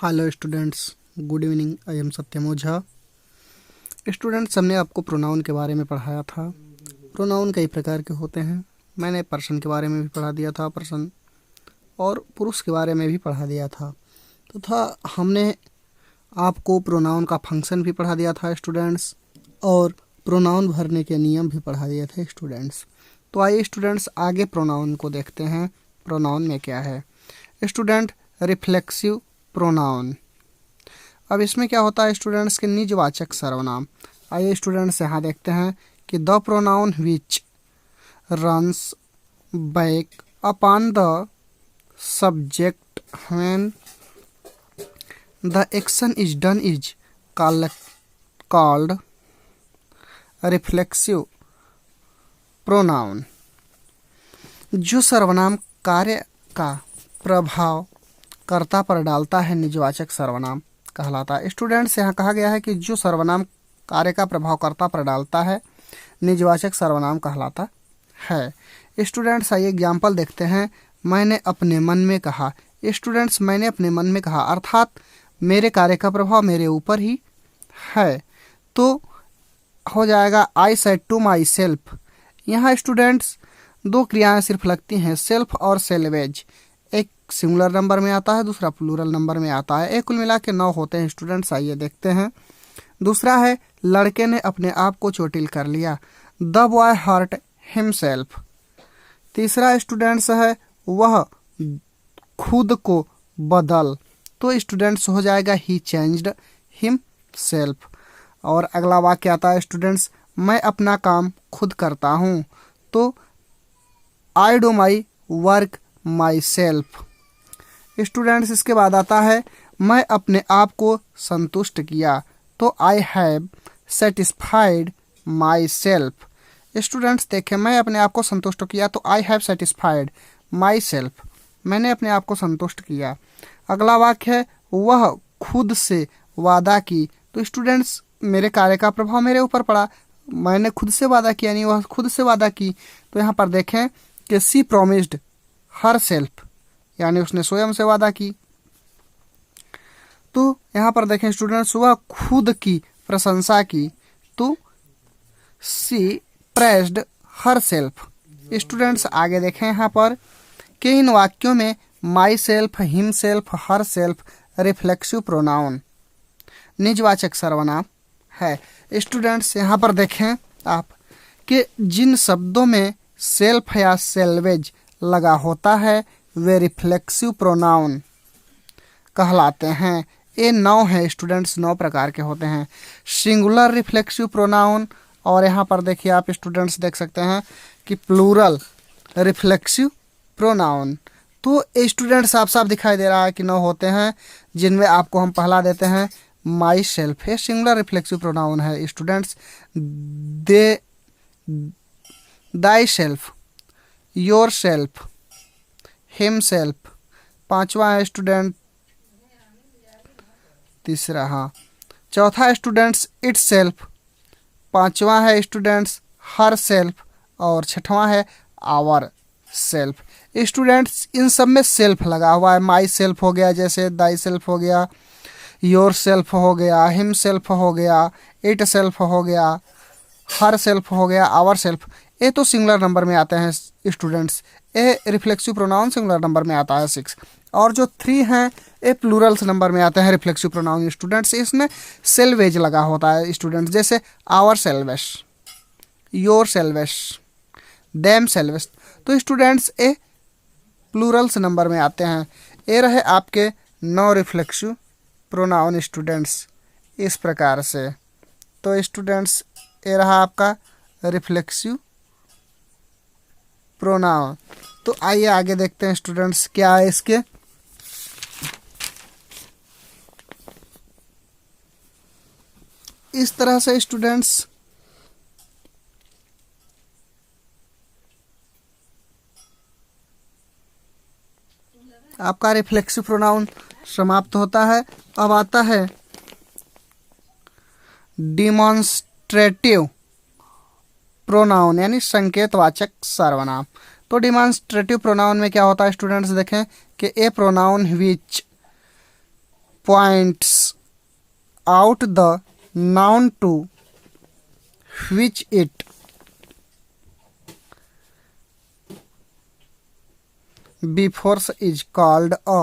Hello students, good evening. I am Satyam Ojha. Students, हमने आपको pronoun के बारे में पढ़ाया था। प्रोनाउन कई प्रकार के होते हैं। मैंने पर्सन के बारे में भी पढ़ा दिया था, पर्सन और पुरुष के बारे में भी पढ़ा दिया था तथा हमने आपको प्रोनाउन का फंक्शन भी पढ़ा दिया था स्टूडेंट्स, और प्रोनाउन भरने के नियम भी पढ़ा दिए थे स्टूडेंट्स। तो आइए स्टूडेंट्स, आगे प्रोनाउन को देखते हैं। प्रोनाउन में क्या है स्टूडेंट? Reflexive pronoun. अब इसमें क्या होता है स्टूडेंट्स के निजवाचक सर्वनाम। आइए स्टूडेंट्स यहाँ देखते हैं कि the pronoun which runs back upon the subject when the action is done is called reflexive pronoun. जो सर्वनाम कार्य का प्रभाव कर्ता पर डालता है निजवाचक सर्वनाम कहलाता है। स्टूडेंट्स, यहाँ कहा गया है कि जो सर्वनाम कार्य का प्रभाव कर्ता पर डालता है निजवाचक सर्वनाम कहलाता है। स्टूडेंट्स, आइए एग्जाम्पल देखते हैं। मैंने अपने मन में कहा। स्टूडेंट्स, मैंने अपने मन में कहा अर्थात मेरे कार्य का प्रभाव मेरे ऊपर ही है, तो हो जाएगा I said to myself. यहाँ स्टूडेंट्स दो क्रियाएं सिर्फ लगती हैं, सेल्फ और सेल्वेज। एक सिंगुलर नंबर में आता है, दूसरा प्लूरल नंबर में आता है। एक कुल मिला के 9 होते हैं स्टूडेंट्स। आइए देखते हैं। दूसरा है लड़के ने अपने आप को चोटिल कर लिया। The boy hurt himself. तीसरा स्टूडेंट्स है वह खुद को बदल, तो स्टूडेंट्स हो जाएगा ही चेंज्ड हिमसेल्फ। और अगला वाक्य आता है स्टूडेंट्स, मैं अपना काम खुद करता हूँ, तो I do my work my self. Students, इसके बाद आता है मैं अपने आप को संतुष्ट किया, तो I have satisfied my self. Students देखें, मैं अपने आप को संतुष्ट किया, तो I have satisfied my self. मैंने अपने आप को संतुष्ट किया। अगला वाक्य है वह खुद से वादा की, तो स्टूडेंट्स मेरे कार्य का प्रभाव मेरे ऊपर पड़ा। मैंने खुद से वादा किया, नहीं वह खुद से वादा की। तो यहाँ पर देखें कि सी प्रॉमिस्ड हर सेल्फ, यानी उसने स्वयं से वादा की। तो यहाँ पर देखें स्टूडेंट्स, वह खुद की प्रशंसा की, तो she praised herself. Students आगे देखें यहाँ पर कि इन वाक्यों में myself, himself, herself reflexive pronoun निजवाचक सर्वनाम है। स्टूडेंट्स यहाँ पर देखें आप कि जिन शब्दों में सेल्फ या सेल्वेज लगा होता है वे रिफ्लेक्सिव प्रोनाउन कहलाते हैं। ये 9 है स्टूडेंट्स, 9 प्रकार के होते हैं। सिंगुलर रिफ्लेक्सिव प्रोनाउन, और यहाँ पर देखिए आप स्टूडेंट्स देख सकते हैं कि प्लूरल रिफ्लेक्सिव प्रोनाउन। तो स्टूडेंट्स साफ साफ दिखाई दे रहा है कि 9 होते हैं, जिनमें आपको हम पहला देते हैं माई सेल्फ। ये सिंगुलर रिफ्लेक्सिव प्रोनाउन है students. They, thy self, your self, him self. पांचवा है स्टूडेंट, तीसरा हाँ, चौथा स्टूडेंट्स इट्स सेल्फ। पांचवा है स्टूडेंट्स हर सेल्फ, और छठवां है आवर सेल्फ। स्टूडेंट्स इन सब में सेल्फ लगा हुआ है। माई सेल्फ हो गया, जैसे दाई सेल्फ हो गया, योर सेल्फ हो गया, हिम सेल्फ हो गया, इट सेल्फ हो गया, हर सेल्फ हो गया, आवर सेल्फ। ये तो सिंगुलर नंबर में आते हैं स्टूडेंट्स। ये रिफ्लेक्सिव प्रोनाउन सिंगुलर नंबर में आता है 6, और जो 3 हैं ये प्लूरल्स नंबर में आते हैं रिफ्लेक्सिव प्रोनाउन स्टूडेंट्स। इसमें सेल्वेज लगा होता है स्टूडेंट्स, जैसे आवर सेल्वेश, योर सेल्वेश, देम सेल्वेश। तो स्टूडेंट्स ये प्लूरल्स नंबर में आते हैं। ये रहे आपके 9 रिफ्लेक्सिव प्रोनाउन स्टूडेंट्स इस प्रकार से। तो स्टूडेंट्स ये रहा आपका रिफ्लेक्सिव प्रोनाउन। तो आइए आगे देखते हैं स्टूडेंट्स क्या है इसके। इस तरह से स्टूडेंट्स आपका रिफ्लेक्सिव प्रोनाउन समाप्त होता है। अब आता है डिमॉन्स्ट्रेटिव प्रोनाउन, यानी संकेतवाचक सर्वनाम। तो डिमॉन्स्ट्रेटिव प्रोनाउन में क्या होता है स्टूडेंट्स, देखें कि a pronoun which points out the noun to which it before is called a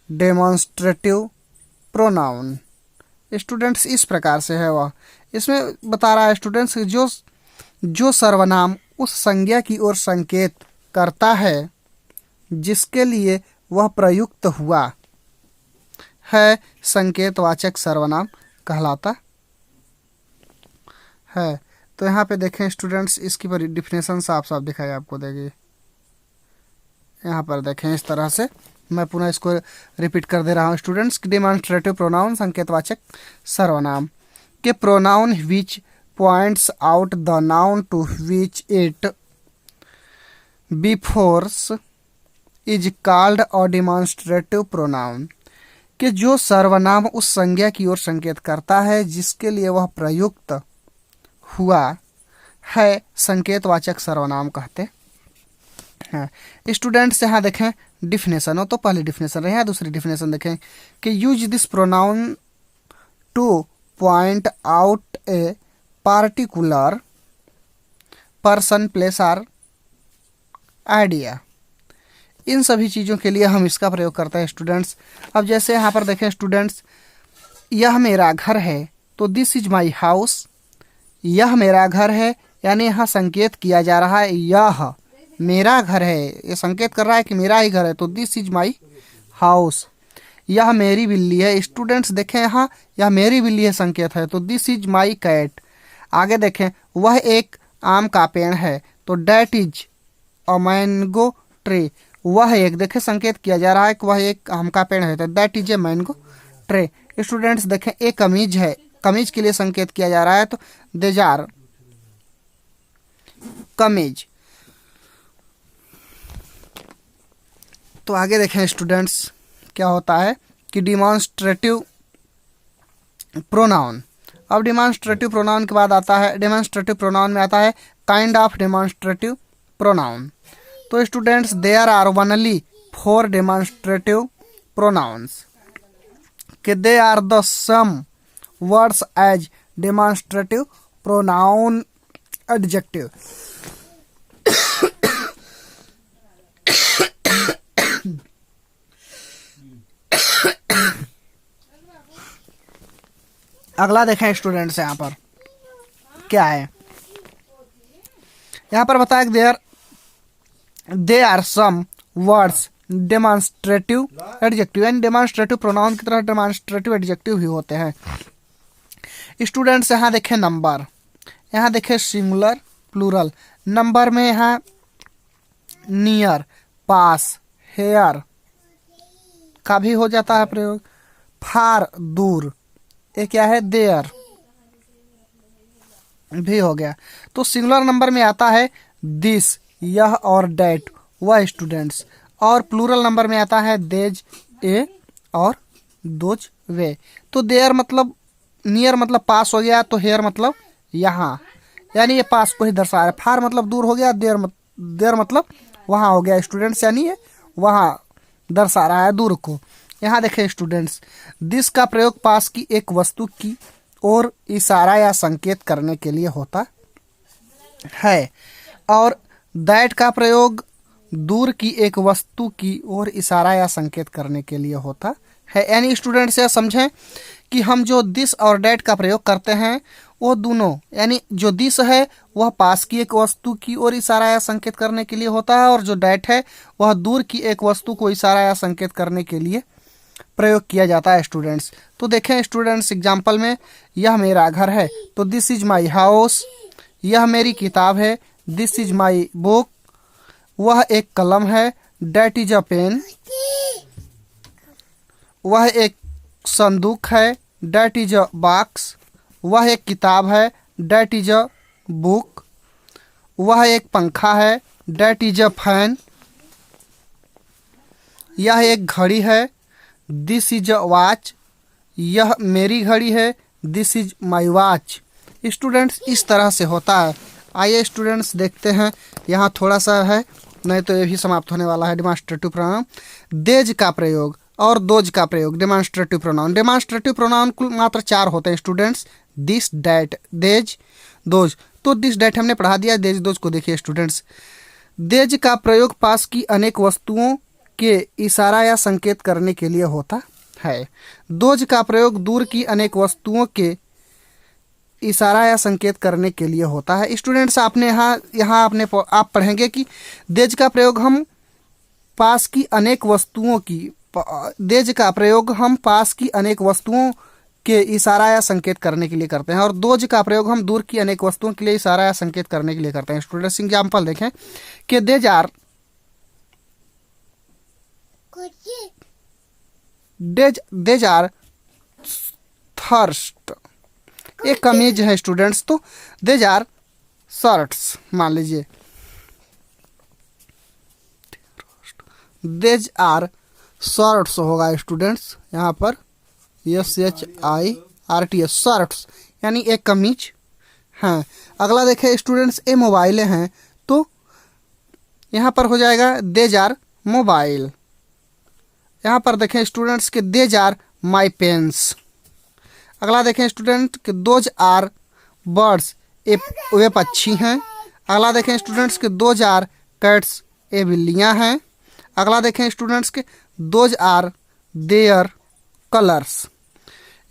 demonstrative pronoun। Students इस प्रकार से है वह, इसमें बता रहा है स्टूडेंट्स जो सर्वनाम उस संज्ञा की ओर संकेत करता है जिसके लिए वह प्रयुक्त हुआ है, संकेतवाचक सर्वनाम कहलाता है। तो यहाँ पे देखें स्टूडेंट्स, इसकी डिफिनेशन साफ साफ दिखाई आपको देगी। यहाँ पर देखें इस तरह से, मैं पुनः इसको रिपीट कर दे रहा हूँ स्टूडेंट्स। डिमॉन्स्ट्रेटिव प्रोनाउन संकेतवाचक सर्वनाम के pronoun which points out the noun to which it refers is called a demonstrative pronoun कि जो सर्वनाम उस संज्ञा की ओर संकेत करता है जिसके लिए वह प्रयुक्त हुआ है, संकेतवाचक सर्वनाम कहते हैं। स्टूडेंट्स यहाँ देखें डिफिनेशन हो, तो पहली डिफिनेशन रहे, दूसरी डिफिनेशन देखें कि use this pronoun to point out a particular person, place or idea. इन सभी चीज़ों के लिए हम इसका प्रयोग करते हैं स्टूडेंट्स। अब जैसे यहाँ पर देखें स्टूडेंट्स, यह मेरा घर है, तो दिस इज माई हाउस। यह मेरा घर है, यानी यहाँ संकेत किया जा रहा है यह मेरा घर है, ये संकेत कर रहा है कि मेरा ही घर है, तो दिस इज माई हाउस। यह मेरी बिल्ली है। स्टूडेंट्स देखें यहाँ, यह मेरी बिल्ली है संकेत है, तो दिस इज माई कैट। आगे देखें, वह एक आम का पेड़ है, तो that is a mango tree. वह एक, देखें संकेत किया जा रहा है कि वह एक आम का पेड़ है, तो that is a mango tree. Students देखें, एक कमीज है, कमीज के लिए संकेत किया जा रहा है, तो देज आर कमीज। तो आगे देखें स्टूडेंट्स क्या होता है कि डिमॉन्स्ट्रेटिव प्रोनाउन। अब डिमॉन्स्ट्रेटिव प्रोनाउन के बाद आता है, डिमॉन्स्ट्रेटिव प्रोनाउन में आता है काइंड ऑफ डिमॉन्स्ट्रेटिव प्रोनाउन। तो students there are only 4 demonstrative pronouns कि they are the same words as demonstrative pronoun adjective. अगला देखें स्टूडेंट्स, यहाँ पर क्या है, यहाँ पर बताया कि they are some words demonstrative adjective, यानी डेमॉन्स्ट्रेटिव प्रोनाउन की तरह डेमॉन्स्ट्रेटिव एडजेक्टिव भी होते हैं। स्टूडेंट्स यहाँ देखें नंबर, यहाँ देखें सिंगुलर प्लूरल। नंबर में यहाँ नियर, पास, हेयर का भी हो जाता है प्रयोग, फार दूर, ये क्या है देयर भी हो गया। तो सिंगुलर नंबर में आता है दिस, यह और डैट, वह स्टूडेंट्स। और प्लूरल नंबर में आता है देज, ए और दोज, वे। तो देयर मतलब नियर मतलब पास हो गया, तो हेयर मतलब यहाँ, यानी ये पास को ही दर्शा रहा है। फार मतलब दूर हो गया, देयर मतलब वहाँ हो गया स्टूडेंट्स, यानी ये वहाँ दर्शा रहा है दूर को। यहाँ देखें स्टूडेंट्स, दिस का प्रयोग पास की एक वस्तु की ओर इशारा या संकेत करने के लिए होता है, और दैट का प्रयोग दूर की एक वस्तु की ओर इशारा या संकेत करने के लिए होता है। यानी स्टूडेंट्स यह समझें कि हम जो दिस और डैट का प्रयोग करते हैं वो दोनों, यानी जो दिस है वह पास की एक वस्तु की ओर इशारा या संकेत करने के लिए होता है, और जो डैट है वह दूर की एक वस्तु को इशारा या संकेत करने के लिए प्रयोग किया जाता है स्टूडेंट्स। तो देखें स्टूडेंट्स एग्जाम्पल में, यह मेरा घर है, तो दिस इज माई हाउस। यह मेरी किताब है, दिस इज माई बुक। वह एक कलम है, डैट इज अ पेन। वह एक संदूक है, डैट इज अ बॉक्स। वह एक किताब है, डैट इज अ बुक। वह एक पंखा है, डैट इज अ फैन। यह एक घड़ी है, दिस इज अ वॉच। यह मेरी घड़ी है, this is my watch. Students इस तरह से होता है। आइए स्टूडेंट्स देखते हैं, यहाँ थोड़ा सा है, नहीं तो ये भी समाप्त होने वाला है। डिमॉन्स्ट्रेटिव प्रोनाउन, देज का प्रयोग और दोज का प्रयोग, डेमॉन्स्ट्रेटिव प्रोनाउन। डेमॉन्स्ट्रेटिव प्रोनाउन कुल मात्र 4 होते हैं स्टूडेंट्स, दिस, डैट, देज, दोज। तो दिस डैट हमने पढ़ा दिया, देज दोज को देखिए स्टूडेंट्स। देज का प्रयोग पास की अनेक वस्तुओं के इशारा या संकेत करने के लिए होता है। दोज का प्रयोग दूर की अनेक वस्तुओं के इशारा या संकेत करने के लिए होता है। स्टूडेंट्स आपने यहाँ आप पढ़ेंगे कि देज का प्रयोग हम पास की अनेक वस्तुओं की देज का प्रयोग हम पास की अनेक वस्तुओं के इशारा या संकेत करने के लिए करते हैं, और दोज का प्रयोग हम दूर की अनेक वस्तुओं के लिए इशारा या संकेत करने के लिए करते हैं। स्टूडेंट्स एग्जाम्पल देखें कि देज आर थर्स्ट, एक कमीज है स्टूडेंट्स, तो देज आर शर्ट्स मान लीजिए, देज आर शर्ट्स होगा स्टूडेंट्स, यहाँ पर SHIRTS, शर्ट्स यानी एक कमीज। हाँ, अगला देखें स्टूडेंट्स, ये मोबाइलें हैं, तो यहाँ पर हो जाएगा देज आर मोबाइल। यहाँ पर देखें स्टूडेंट्स के देज आर माई पेन्स। अगला देखें स्टूडेंट के दोज आर बर्ड्स, वे पक्षी हैं। अगला देखें स्टूडेंट्स के दोज आर कैट्स, ये बिल्लियाँ हैं। अगला देखें स्टूडेंट्स के those are their colours.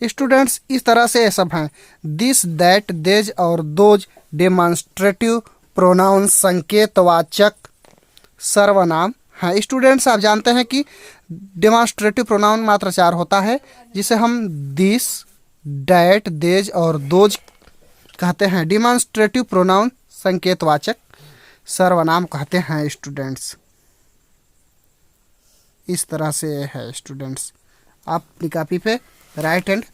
Students इस तरह से ये सब हैं, दिस, दैट, देज और दोज डेमॉन्स्ट्रेटिव प्रोनाउन, संकेतवाचक सर्वनाम हैं। स्टूडेंट्स आप जानते हैं कि डेमॉन्स्ट्रेटिव प्रोनाउन मात्र 4 होता है, जिसे हम दिस, डैट, देज और दोज कहते हैं। डेमॉन्स्ट्रेटिव प्रोनाउन संकेतवाचक सर्वनाम कहते हैं स्टूडेंट्स। इस तरह से है स्टूडेंट्स, आप अपनी कॉपी पे राइट एंड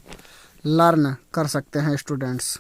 लर्न कर सकते हैं स्टूडेंट्स।